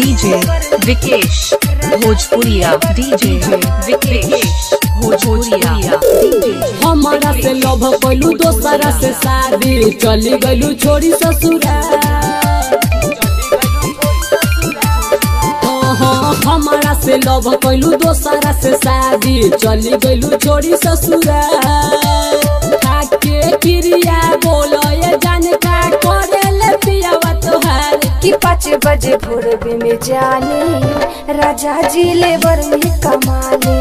DJ Vikesh भोजपुरिया, DJ Vikesh भोजपुरिया। हमारा से लव कलू दोसरा से शादी, चली गलू छोड़ी ससुराल। हमारा से लव कलू दोसरा से शादी, चली गलू छोड़ी ससुराल। खाके क्रिया बोलो ये जान का करेले पियावा तोहार कि 5 बजे भोरबे में जाने राजा जी लेबर में कमाले।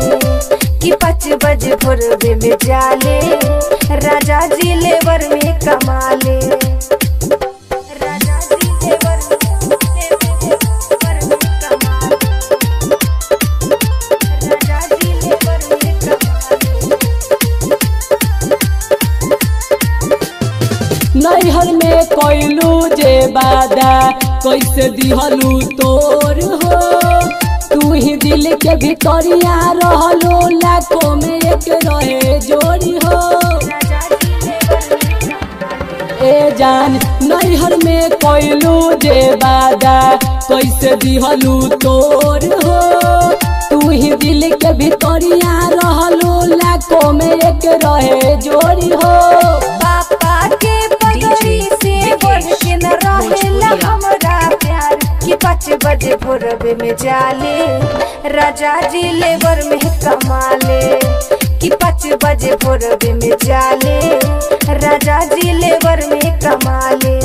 कि 5 बजे भोरबे में जाले राजा जी लेबर में कमाले। राजा जी लेबर में राजा जी लेबर में कमाले। नैहर में कोइलू जे बादा कैसे दिहलू तोर हो। तू ही दिल के भितरिया रहलो, लाखों में एक रहे जोड़ी हो। ए जान नैहर में कोइलू जे बादा कैसे दिहलू तोर हो। तू ही दिल के भितरिया रहलो, लाखों में एक रहे जोड़ी हो। पापा के पगड़ी से बढ़ के न रहेला हमरा प्यार। कि 5 बजे भोरबे में जाले राजा जी लेबर में कमाले। कि 5 बजे भोरबे में जाले राजा जी लेबर में कमाले।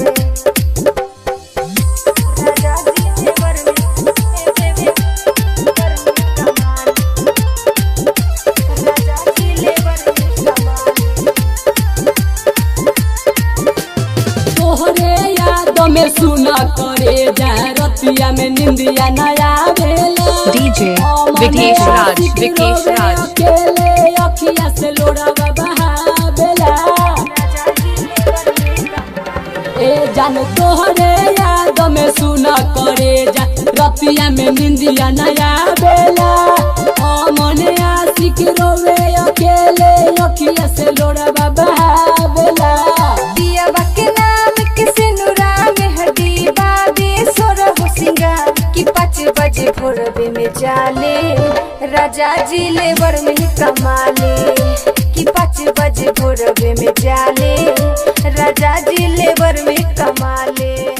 राजा जी लेबर में राजा जी लेबर में कमाले। तोहरे याद में सुना करे जा रतिया में निंदिया नया बेला। डीजे विकेश राज, विकेश राज। अकेले अखिया से लोड़ावा बहावेला। ए जान तोहरे याद में सुना करे जा रतिया में निंदिया नया बेला। मने आशिक रोवे अकेले अखिया से लोड़ावा बहावेला। दिया के नाम के सिनुरा में हड्डी बाबे सोरह सिंगार। कि 5 बजे भोरबे में जाले राजा जी लेबर में कमाले। कि 5 बजे भोरबे में जाले राजा जी लेबर में कमाले।